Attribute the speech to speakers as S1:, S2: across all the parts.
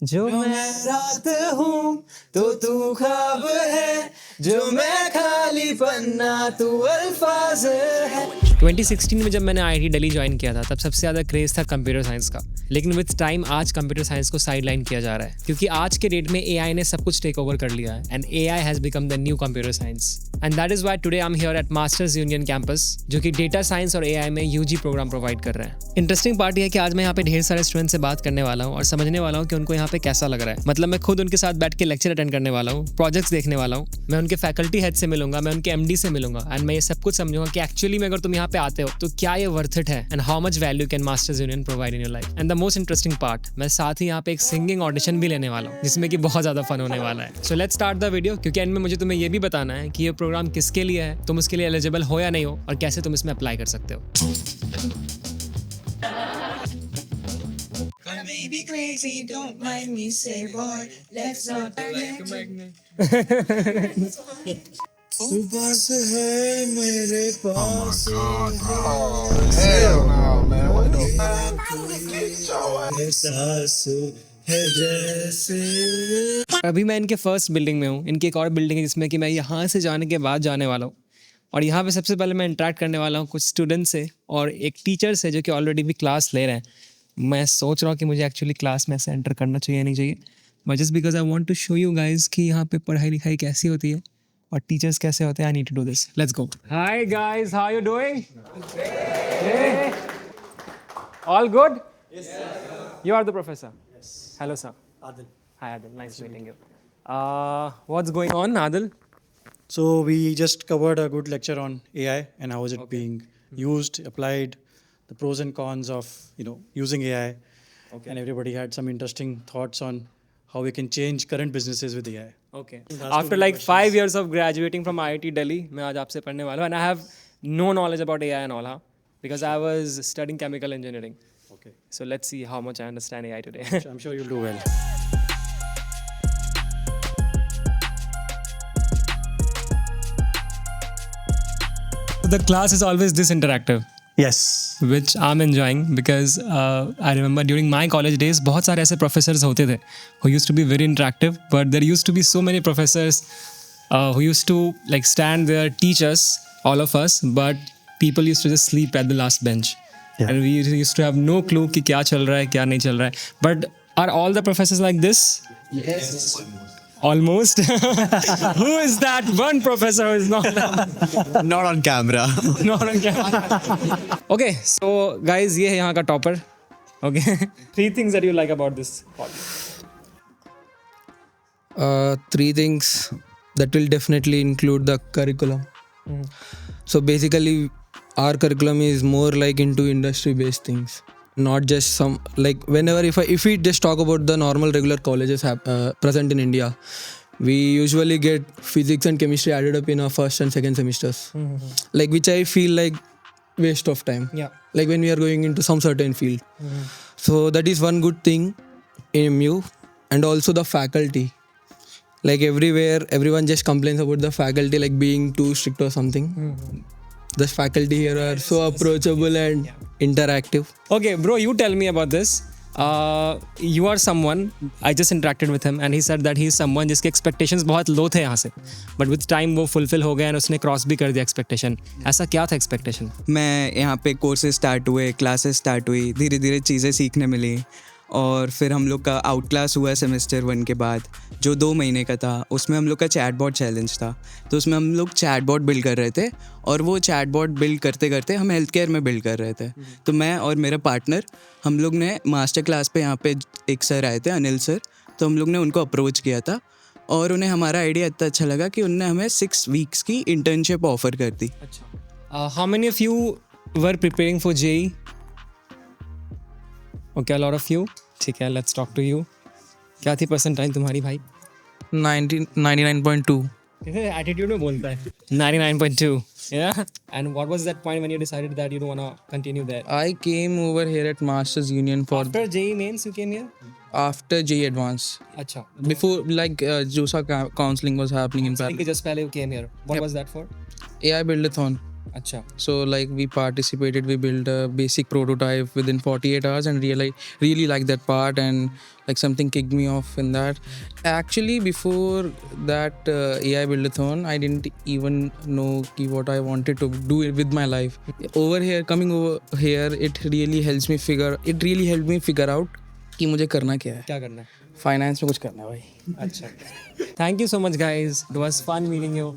S1: जो मैं रात हूँ तो तू ख्वाब है, जो मैं खाली पन्ना तू अल्फाज है। 2016 में जब मैंने आईआईटी दिल्ली ज्वाइन किया था तब सबसे ज़्यादा क्रेज़ था कंप्यूटर साइंस का, लेकिन विद टाइम आज कंप्यूटर साइंस को साइडलाइन किया जा रहा है क्योंकि आज के डेट में एआई ने सब कुछ टेक ओवर कर लिया है and AI has become the new computer science and that is why today I am here eight Masters union campus, जो कि डेटा साइंस और एआई में यूजी प्रोग्राम प्रोवाइड कर रहे हैं। इंटरेस्टिंग पार्ट यह है कि आज मैं यहाँ पे ढेर सारे स्टूडेंट से बात करने वाला हूँ और समझने वाला हूँ कि उनको यहाँ पे कैसा लग रहा है। मतलब मैं खुद उनके साथ बैठ के लेक्चर अटेंड करने वाला हूँ, प्रोजेक्ट्स देखने वाला हूँ, मैं उनके फैकल्टी हेड से मिलूंगा, मैं उनके एमडी से मिलूंगा एंड मैं ये सब कुछ समझूंगा कि एक्चुअली में अगर तुम यहाँ पे आते हो तो क्या ये वर्थ इट है and how much value can masters union provide in your life. And the most interesting part, मैं साथ ही यहाँ पे एक सिंगिंग ऑडिशन भी लेने वाला हूँ जिसमें कि बहुत ज्यादा फन होने वाला है। So let's start the video, क्योंकि एंड में मुझे तुम्हें ये भी बताना है कि ये प्रोग्राम किसके लिए है, तुम उसके लिए एलिजिबल हो या नहीं हो और कैसे तुम इसमें अप्लाई कर सकते हो।
S2: Baby crazy, don't mind me, say boy, let's not
S3: तू बस है मेरे पास एहसास है जैसे।
S1: अभी मैं इनके फर्स्ट बिल्डिंग में हूँ, इनकी एक और बिल्डिंग है जिसमें कि मैं यहाँ से जाने के बाद जाने वाला हूँ और यहाँ पे सबसे पहले मैं इंटरेक्ट करने वाला हूँ कुछ स्टूडेंट से और एक टीचर से जो कि ऑलरेडी भी क्लास ले रहे हैं। मैं सोच रहा हूँ कि मुझे एक्चुअली क्लास में ऐसे एंटर करना चाहिए नहीं चाहिए, but just because I want to show you guys कि यहाँ पे पढ़ाई लिखाई कैसी होती है और टीचर्स कैसे होते हैं। I need to do this, let's go. Hi guys, how you doing? All good? You are the professor? Yes. Hello, sir.
S3: Adil.
S1: Hi, Adil. Nice meeting you. What's going on, Adil?
S3: So we just covered a good lecture on AI and how is it being used, applied, the pros and cons of using AI, and everybody had some interesting thoughts on how we can change current businesses with AI.
S1: Okay. After like 5 years of graduating from IIT Delhi, मैं आज आपसे पढ़ने वाला हूँ and I have no knowledge about AI and all, huh? Because I was studying chemical engineering.
S3: Okay.
S1: So let's see how much I understand AI today.
S3: I'm sure you'll do well.
S1: The class is always this interactive,
S3: Yes.
S1: which I'm enjoying because I remember during my college days बहुत सारे ऐसे professors होते थे who used to be very interactive, but there used to be so many professors who used to like stand there, teach us, all of us, but people used to just sleep at the last bench.
S3: Yeah.
S1: And we used to have no clue कि क्या चल रहा है क्या नहीं चल रहा है. But are all the professors like this?
S3: Yes.
S1: Almost. Who is that one professor who is not
S4: Not on camera.
S1: not on camera? Okay, so guys, ये है यहाँ का topper. Okay, 3 things that you like about this college.
S5: 3 things that will definitely include the curriculum. So basically our curriculum is more like into industry based things, not just some like whenever if we just talk about the normal regular colleges present in India, we usually get physics and chemistry added up in our first and second semesters, like which I feel like waste of time.
S1: Yeah.
S5: Like when we are going into some certain field. So that is one good thing in MU. And also the faculty, like everywhere everyone just complains about the faculty like being too strict or something. The faculty here are so approachable and interactive.
S1: Okay, bro, you tell me about this. You are someone, I just interacted with him and he said that he is someone जिसके expectations बहुत low थे यहाँ से, but with time वो fulfill हो गए and उसने cross भी कर दिया expectation. ऐसा क्या था expectation?
S4: मैं यहाँ पे कोर्सेज स्टार्ट हुए, क्लासेस स्टार्ट हुई, धीरे धीरे चीज़ें सीखने मिली और फिर हम लोग का आउट क्लास हुआ सेमेस्टर 1 के बाद, जो 2 महीने का था। उसमें हम लोग का चैटबॉट चैलेंज था, तो उसमें हम लोग चैटबॉट बिल्ड कर रहे थे और वो चैटबॉट बिल्ड करते करते हम हेल्थ केयर में बिल्ड कर रहे थे। तो मैं और मेरा पार्टनर, हम लोग ने मास्टर क्लास पे यहाँ पे एक सर आए थे, अनिल सर, तो हम लोग ने उनको अप्रोच किया था और उन्हें हमारा आइडिया इतना अच्छा लगा कि उन्होंने हमें 6 वीक्स की इंटर्नशिप ऑफर कर दी।
S1: How many of you were preparing for JEE? Okay, a lot of you. ठीक है, let's talk to you. क्या थी परसेंटाइल तुम्हारी भाई?
S5: 99.2.
S1: Attitude में बोलता है. 99.2. Yeah. And what was that point when you decided that you don't want to continue there?
S5: I came over here at Masters Union for
S1: After JEE mains you came here?
S5: after JEE Advance.
S1: अच्छा.
S5: Before like JOSA counseling was happening in
S1: I think
S5: parallel.
S1: just पहले you came here. What was that for?
S5: AI Buildathon.
S1: अच्छा.
S5: So like we participated, we built a basic prototype within 48 hours and really liked that part, and like something kicked me off in that. Actually before that AI Buildathon, I didn't even know what I wanted to do with my life. Coming over here, it really helped me figure out कि मुझे करना क्या है.
S1: क्या करना है?
S5: Finance में कुछ करना है भाई.
S1: अच्छा. Thank you so much, guys. It was fun meeting you.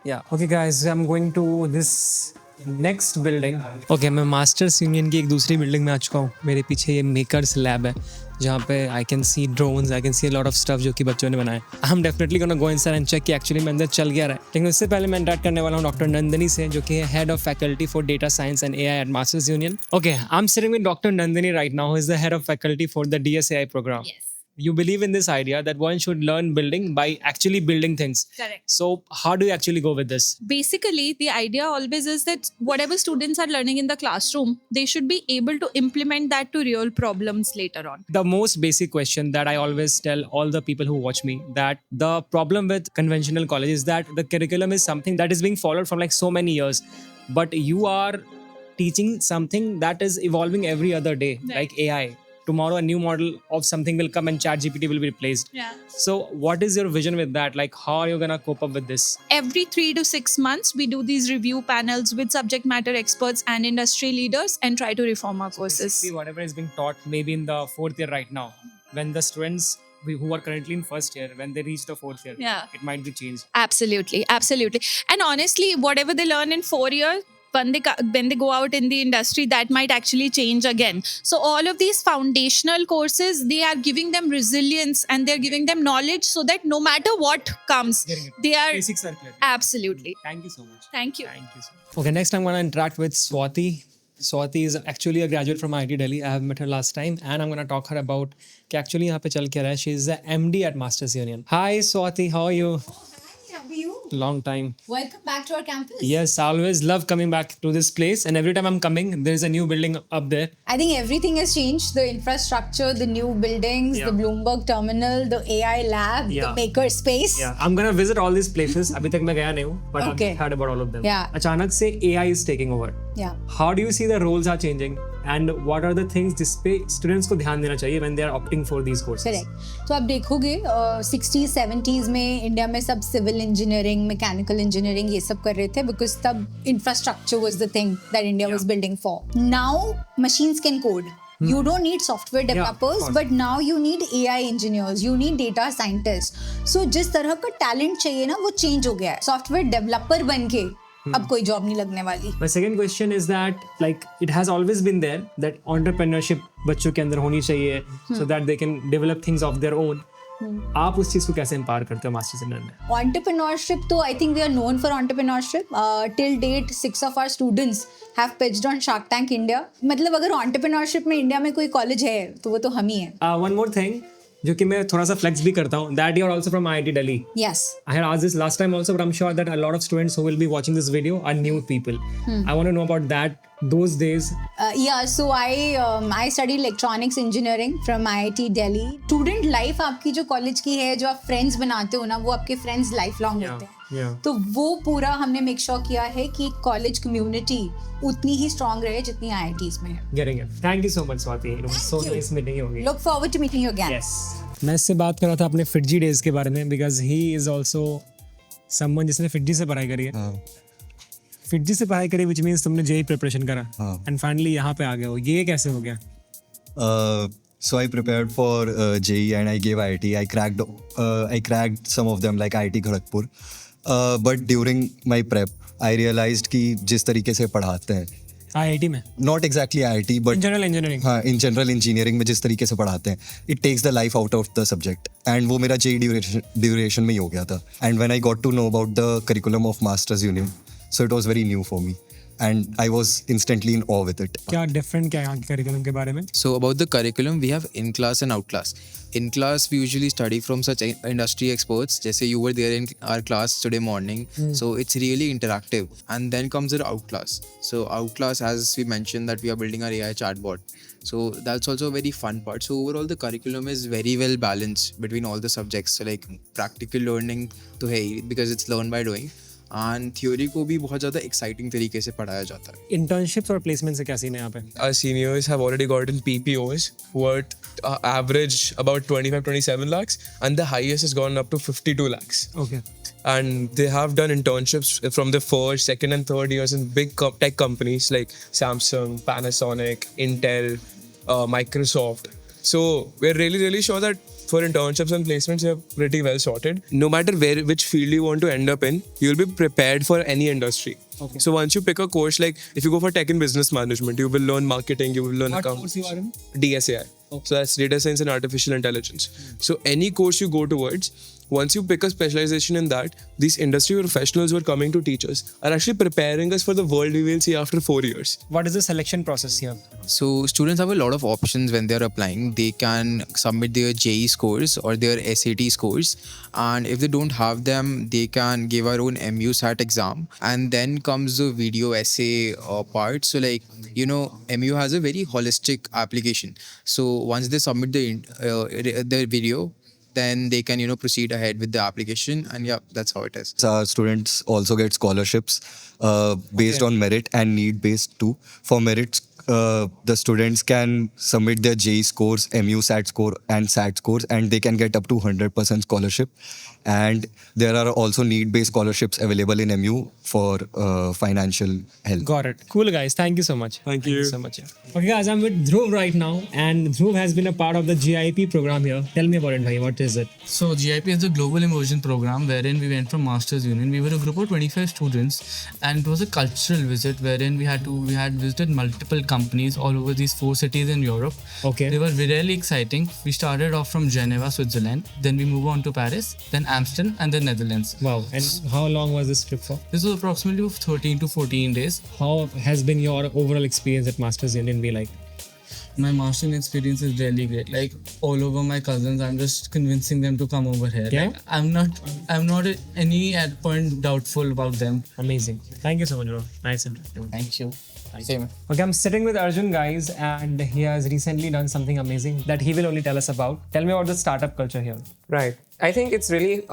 S1: Yeah. Okay, guys. I'm going to this next building. Okay, मैं मास्टर्स यूनियन की एक दूसरी बिल्डिंग में आ चुका हूँ. मेरे पीछे ये मेकर्स लैब है जहाँ पे I can see drones, I can see lot of stuff जो कि बच्चों ने बनाए. I am definitely gonna go inside and check कि एक्चुअली मैं अंदर चल गया रहा है. लेकिन उससे पहले मैं इंटरेक्ट करने वाला हूँ डॉक्टर नंदिनी से, जो कि है head of faculty for data science and AI at Masters Union. Okay, I am sitting with doctor Nandini right now, who is the head of faculty for the DSAI program.
S2: Yes.
S1: You believe in this idea that one should learn building by actually building things.
S2: Correct.
S1: So how do you actually go with this?
S2: Basically, the idea always is that whatever students are learning in the classroom, they should be able to implement that to real problems later on.
S1: The most basic question that I always tell all the people who watch me, that the problem with conventional college is that the curriculum is something that is being followed from like so many years, but you are teaching something that is evolving every other day,
S2: Right.
S1: like AI. Tomorrow a new model of something will come and ChatGPT will be replaced.
S2: Yeah.
S1: So what is your vision with that? Like how are you gonna cope up with this?
S2: Every 3 to 6 months, we do these review panels with subject matter experts and industry leaders and try to reform our courses.
S1: Basically, whatever is being taught maybe in the 4th year right now, when the students who are currently in 1st year, when they reach the 4th year,
S2: Yeah.
S1: it might be changed.
S2: Absolutely, absolutely. And honestly, whatever they learn in 4 years, when they go out in the industry, that might actually change again. So all of these foundational courses, they are giving them resilience and they're giving them knowledge so that no matter what comes,
S1: Getting it.
S2: they are
S1: Basics are clear.
S2: absolutely.
S1: Thank you so much.
S2: Thank you.
S1: Thank you so much. Okay, next I'm going to interact with Swati. Swati is actually a graduate from IIT Delhi. I have met her last time and I'm going to talk her about कि actually यहाँ पे चल क्या रहा है. She is the MD at Masters Union. Hi Swati, how are you?
S6: How are you?
S1: Long time.
S6: Welcome back to our campus.
S1: Yes, I always love coming back to this place, and every time I'm coming, there is a new building up there.
S6: I think everything has changed. The infrastructure, the new buildings,
S1: Yeah.
S6: the Bloomberg terminal, the AI lab,
S1: Yeah.
S6: the maker space.
S1: Yeah, I'm gonna visit all these places. अभी तक मैं गया नहीं हूँ, but
S6: Okay.
S1: I've heard about all of them.
S6: Yeah.
S1: अचानक से AI is taking over.
S6: Yeah.
S1: How do you see the roles are changing, and what are the things जिस पे students को ध्यान देना चाहिए when they are opting for these courses?
S6: Correct. तो आप देखोगे 60s 70s में इंडिया में सब सिविल इंजीनियरिंग, मैकेनिकल इंजीनियरिंग ये सब कर रहे थे बिकॉज तब infrastructure was the thing that India was building for. Now machines can code. You don't need software developers,
S1: course.
S6: but now you need AI engineers, you need data scientists. So जिस तरह का talent चाहिए ना वो change हो गया है. Software developer बन के अब कोई जॉब नहीं लगने वाली.
S1: My second question is that like it has always been there that entrepreneurship बच्चों के अंदर होनी चाहिए so that they can develop things of their own. आप उस चीज को कैसे एम्पावर करते हो मास्टर्स इन में?
S6: Entrepreneurship, though, I think we are known for entrepreneurship. Till date, 6 of our students have pitched on Shark Tank India. मतलब अगर entrepreneurship में इंडिया में कोई कॉलेज है तो वो तो हम ही हैं.
S1: One more thing जो कि मैं थोड़ा सा फ्लेक्स भी करता हूँ, that you are also from IIT Delhi.
S6: Yes.
S1: I had asked this last time also, but I'm sure that a lot of students who will be watching this video are new people. I want to know about that, those days.
S6: Yeah, so I studied electronics engineering from IIT Delhi. Student life आपकी जो college की है, जो आप friends बनाते हो ना, वो आपके फ्रेंड्स लाइफ लॉन्ग होते हैं.
S1: Yeah.
S6: तो वो पूरा हमने मेक श्योर किया है कि कॉलेज कम्युनिटी उतनी ही स्ट्रांग रहे जितनी IITs में है.
S1: Getting it. Thank you so much, Swati. It was so
S6: you.
S1: nice meeting you again.
S6: Look forward to meeting you again.
S1: Yes. मैं इससे बात कर रहा था अपने फिटजी डेज के बारे में because he is also someone जिसने फिटजी से पढ़ाई करी है. फिटजी से पढ़ाई करी which means तुमने JEE प्रिपरेशन करा and finally यहाँ पे आ गए हो. ये कैसे हो गया?
S7: So I prepared for JEE and I gave IIT. I cracked some of them like IIT Kharagpur. But during my prep, I realized कि जिस तरीके से पढ़ाते हैं,
S1: IIT में?
S7: not exactly IIT, but
S1: In general engineering?
S7: हाँ, in general engineering में जिस तरीके से पढ़ाते हैं, it takes the life out of the subject. And वो मेरा JEE duration में ही हो गया था. And when I got to know about the curriculum of Masters Union, so it was very new for me. And I was instantly in awe with it.
S1: क्या different क्या है यहाँ के curriculum के बारे में?
S8: So about the curriculum, we have in-class and out-class. In-class, we usually study from such industry experts. जैसे you were there in our class today morning. So it's really interactive. And then comes the out-class. So out-class, as we mentioned, that we are building our AI chatbot. So that's also a very fun part. So overall, the curriculum is very well balanced between all the subjects. So like practical learning to hey, because it's learn by doing. And theory को भी बहुत ज़्यादा exciting तरीके से पढ़ाया जाता है.
S1: Internships और प्लेसमेंट से क्या सीन है यहाँ पे?
S9: Our seniors have already gotten PPOs worth average about 25-27 lakhs, and the highest has gone up to 52 lakhs.
S1: Okay.
S9: And they have done internships from the first, second, and third years in big tech companies like Samsung, Panasonic, Intel, Microsoft. So we're really sure that for internships and placements, you're pretty well sorted. No matter which field you want to end up in, you'll be prepared for any industry.
S1: Okay.
S9: So once you pick a course, like if you go for tech and business management, you will learn marketing, you will learn
S1: What
S9: accounts.
S1: course you are in?
S9: DSAI. So that's data science and artificial intelligence. So any course you go towards, once you pick a specialization in that, these industry professionals who are coming to teach us are actually preparing us for the world we will see after 4 years.
S1: What is the selection process here?
S8: So students have a lot of options when they're applying. They can submit their JEE scores or their SAT scores, and if they don't have them, they can give our own MU SAT exam. And then comes the video essay part. So like, you know, MU has a very holistic application. So once they submit their video, then they can, you know, proceed ahead with the application, and yeah, that's how it is.
S7: Our students also get scholarships based on merit and need based too. For merit, the students can submit their JEE scores, MU SAT score and SAT scores, and they can get up to 100% scholarship. And there are also need-based scholarships available in MU for financial help.
S1: Got it. Cool, guys. Thank you so much.
S9: Thank you.
S1: So much. Yeah. Okay, guys, I'm with Dhruv right now, and Dhruv has been a part of the GIP program here. Tell me about it, bhai. What is it?
S10: So GIP is a global immersion program wherein we went from Masters Union. We were a group of 25 students, and it was a cultural visit wherein we had visited multiple companies all over these 4 cities in Europe.
S1: Okay.
S10: They were really exciting. We started off from Geneva, Switzerland. Then we moved on to Paris, then Amsterdam, and then Netherlands.
S1: Wow. And how long was this trip for?
S10: This was approximately 13 to 14 days.
S1: How has been your overall experience at Masters Union be like?
S10: My mastering experience is really great. Like all over my cousins, I'm just convincing them to come over here.
S1: Yeah?
S10: Like, I'm not at any point doubtful about them.
S1: Amazing. Thank you so much, bro. Nice interview.
S10: Thank you. Same.
S1: Okay, I'm sitting with Arjun, guys, and he has recently done something amazing that he will only tell us about. Tell me about the startup culture here.
S11: Right. I think it's really,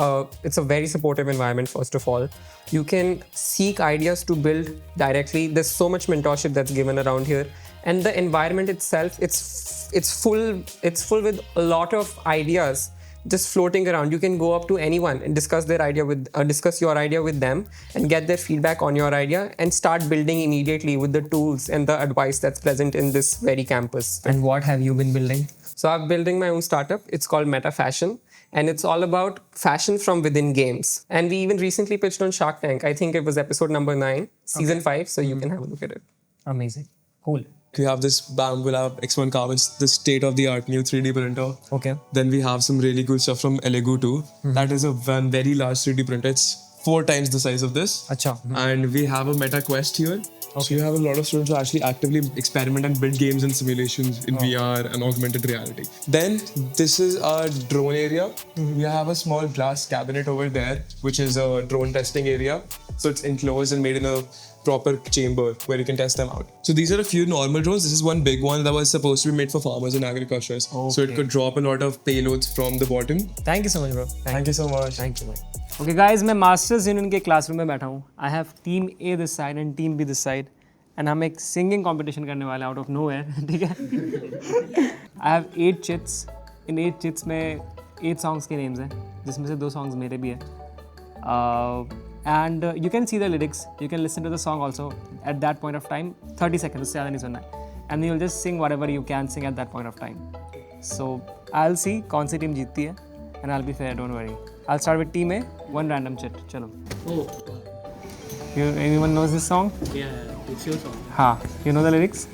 S11: it's a very supportive environment, first of all. You can seek ideas to build directly. There's so much mentorship that's given around here. And the environment itself, it's full with a lot of ideas just floating around. You can go up to anyone and discuss your idea with them and get their feedback on your idea and start building immediately with the tools and the advice that's present in this very campus.
S1: And what have you been building?
S11: So I'm building my own startup. It's called Meta Fashion, and it's all about fashion from within games. And we even recently pitched on Shark Tank. I think it was episode number 9, season 5. So you can have a look at it.
S1: Amazing. Cool.
S9: We have this Bamboo Lab X1 Carbon, the state-of-the-art new 3D printer.
S1: Okay.
S9: Then we have some really cool stuff from Elegoo too. That is a very large 3D printer. It's 4 times the size of this.
S1: Acha.
S9: And we have a Meta Quest here. So you have a lot of students who actually actively experiment and build games and simulations in VR and augmented reality. Then this is our drone area. We have a small glass cabinet over there, which is a drone testing area. So it's enclosed and made in a proper chamber where you can test them out. So these are a few normal drones. This is one big one that was supposed to be made for farmers and agriculturists. So it could drop a lot of payloads from the bottom.
S1: Thank you so much, bro.
S9: Thank you so much.
S1: Thank you, man. Okay, guys, मैं masters union के classroom में बैठा हूँ. I have team A this side and team B this side. And हम एक singing competition करने वाले हैं out of nowhere. ठीक है? I have 8 chits. In 8 chits में 8 songs के names हैं, जिसमें से 2 songs मेरे भी हैं. And you can see the lyrics. You can listen to the song also at that point of time. 30 seconds, उससे ज़्यादा नहीं सुनना है. And you'll just sing whatever you can sing at that point of time. So I'll see कौन सी team जीतती है. And I'll be fair, don't worry. I'll start with team A, 1 random chit. चलो. Anyone knows this song?
S10: Yeah, it's your song.
S1: हाँ. You know the lyrics?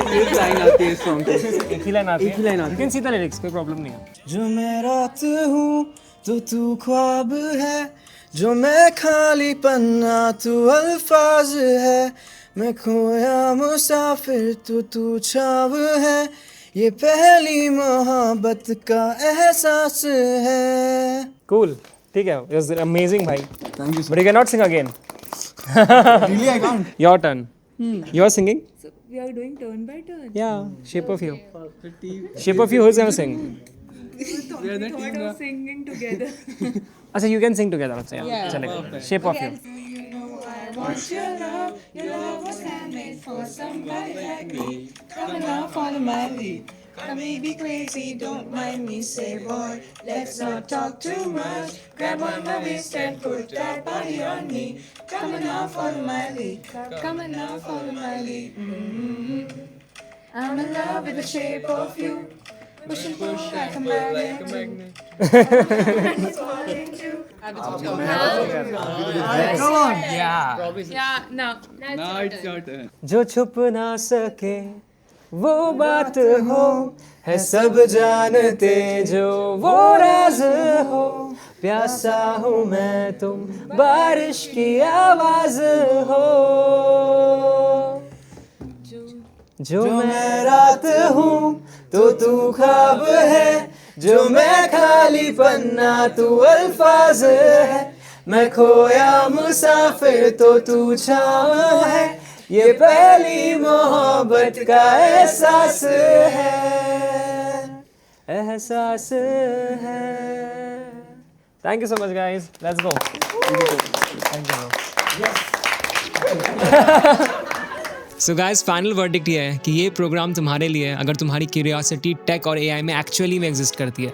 S10: एक line आती है इस song की.
S1: एक ही लाइन आती है. You can see the lyrics, कोई problem नहीं है.
S12: जो मैं रात हूँ तो तू ख्वाब है, जो मैं खाली पन्ना तू अल्फाज है, मैं खोया मुसाफिर तू छाव है, ये पहली मोहब्बत का एहसास है.
S1: Cool. ठीक है. It was amazing, भाई. Thank you. But you cannot sing again.
S12: Really, I can't.
S1: Your turn. You are singing?
S13: So we are doing turn by turn.
S1: Yeah. Shape of You. Shape of You. Who's gonna sing? अच्छा, you can sing together also. Yeah. चलेगा. Shape of You.
S12: Want your love was handmade for somebody like me. Come and now follow my lead. I may be crazy, don't mind me. Say, boy, let's not talk too much. Grab on my waist and put that body on me. Come and now follow my lead. Come and now follow my lead. I'm in love with the shape of you. Push and pull like a magnet.
S1: जो छुप ना सके वो बात हो, है सब जानते जो वो राज हो. प्यासा हूँ मैं, तुम बारिश की आवाज हो. जो मैं रात हूँ तो तू ख्वाब है, जो मैं खाली पन्ना तू अल्फाज है. मैं खोया मुसाफिर तो तू छाँव है. ये पहली मोहब्बत का एहसास है, एहसास है. Thank you so much, guys. Let's go. Thank you. So guys, final verdict ये है कि ये प्रोग्राम तुम्हारे लिए है अगर तुम्हारी क्यूरियोसिटी टेक और एआई में एक्चुअली में एग्जिस्ट करती है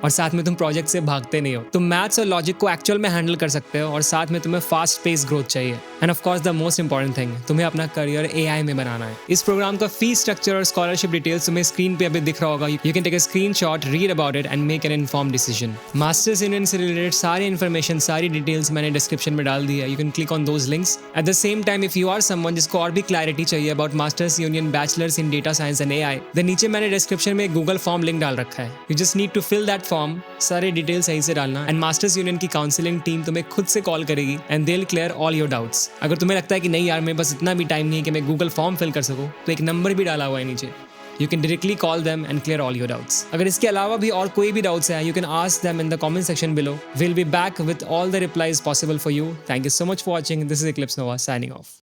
S1: और साथ में तुम प्रोजेक्ट से भागते नहीं हो. तुम मैथ्स और लॉजिक को एक्चुअल में हैंडल कर सकते हो और साथ में तुम्हें फास्ट पेस ग्रोथ चाहिए. End of course the most important thing, तुम्हें अपना करियर एआई में बनाना है. इस प्रोग्राम का फीस स्ट्रक्चर और स्कॉलरशिप डिटेल्स तुम्हें स्क्रीन पे अभी दिख रहा होगा. You can take a screenshot, read about it and make an informed decision. Masters Union से रिलेटेड सारी इन्फॉर्मेशन, सारी डिटेल्स मैंने डिस्क्रिप्शन में डाल दी है. You can click on those links. At the same time, if you are someone जिसको और भी क्लैरिटी चाहिए about Masters Union bachelors in data science and AI, then नीचे मैंने डिस्क्रिप्शन में गूगल फॉर्म लिंक डाल रखा है. You just need to fill that form. सारे डिटेल सही से डालना एंड मास्टर्स यूनियन की काउंसलिंग टीम तुम्हें खुद से कॉल करेगी and they will clear all your doubts. अगर तुम्हें लगता है कि नहीं यार, मेरे पास इतना भी टाइम नहीं है कि मैं गूगल फॉर्म फिल कर सकूं, तो एक नंबर भी डाला हुआ है नीचे. You can directly call them and clear all your doubts. अगर इसके अलावा भी और कोई भी doubts है, you can ask them in the comment section below. We'll be back with all the replies possible for you. Thank you so much for watching. This is Eclipse Nova signing off.